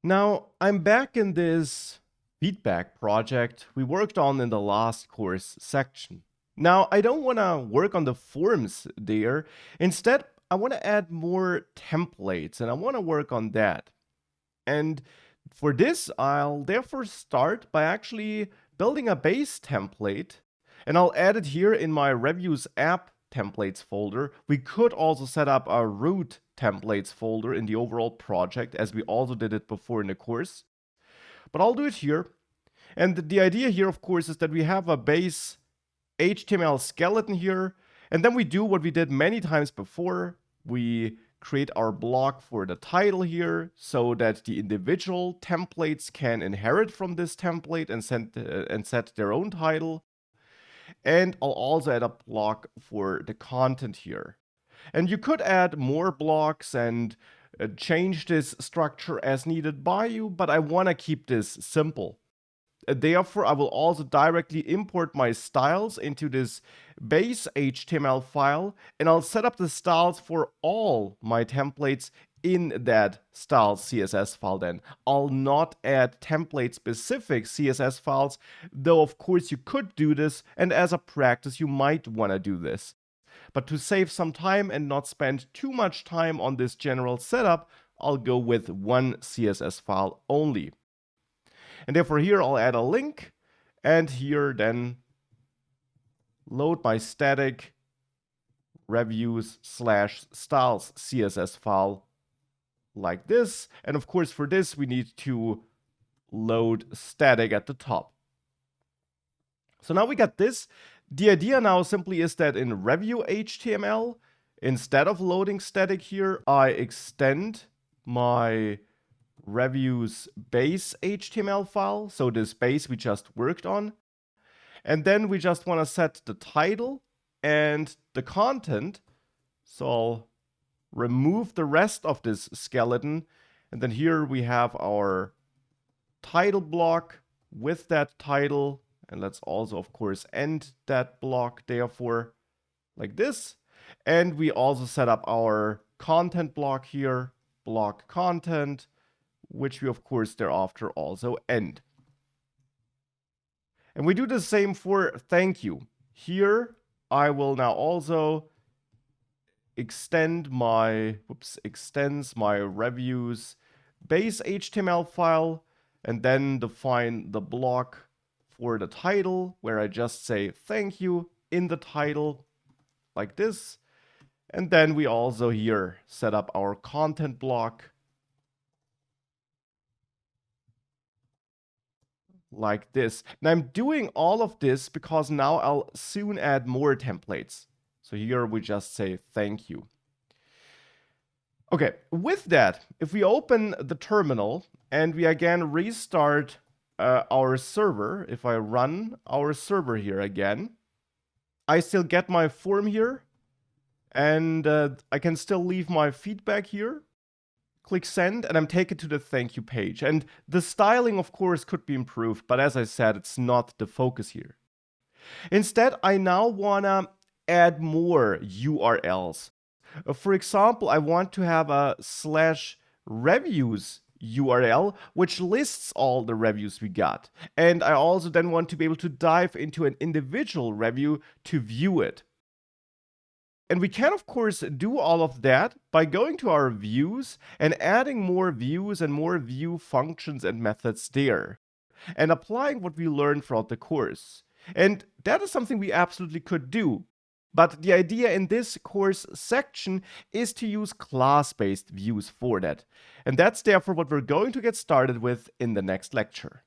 Now, I'm back in this feedback project we worked on in the last course section. Now, I don't want to work on the forms there. Instead, I want to add more templates, and I want to work on that. And for this, I'll therefore start by actually building a base template, and I'll add it here in my reviews app templates folder. We could also set up a root templates folder in the overall project, as we also did it before in the course. But I'll do it here. And the idea here, of course, is that we have a base HTML skeleton here, and then we do what we did many times before. We create our block for the title here so that the individual templates can inherit from this template and set their own title. And I'll also add a block for the content here. And you could add more blocks and change this structure as needed by you, but I want to keep this simple. Therefore, I will also directly import my styles into this base HTML file, and I'll set up the styles for all my templates in that styles CSS file then. I'll not add template-specific CSS files, though of course you could do this, and as a practice you might want to do this. But to save some time and not spend too much time on this general setup, I'll go with one CSS file only. And therefore here I'll add a link, and here then load my static reviews/styles CSS file like this. And of course for this we need to load static at the top. So now we got this. The idea now simply is that in review HTML, instead of loading static here, I extend my reviews base HTML file, so this base we just worked on. And then we just want to set the title and the content. So I'll remove the rest of this skeleton. And then here we have our title block with that title. And let's also, of course, end that block therefore like this. And we also set up our content block here, block content, which we, of course, thereafter also end. And we do the same for thank you. Here, I will now also extends my reviews base HTML file, and then define the block for the title, where I just say thank you in the title, like this. And then we also here set up our content block, like this. And I'm doing all of this because now I'll soon add more templates. So here we just say thank you. Okay, with that, if we open the terminal and we again restart our server, if I run our server here again, I still get my form here, and I can still leave my feedback here. Click send, and I'm taken to the thank you page. And the styling, of course, could be improved, but as I said, it's not the focus here. Instead, I now want to add more URLs. For example, I want to have a /reviews URL, which lists all the reviews we got. And I also then want to be able to dive into an individual review to view it. And we can, of course, do all of that by going to our views and adding more views and more view functions and methods there, and applying what we learned throughout the course. And that is something we absolutely could do. But the idea in this course section is to use class-based views for that. And that's therefore what we're going to get started with in the next lecture.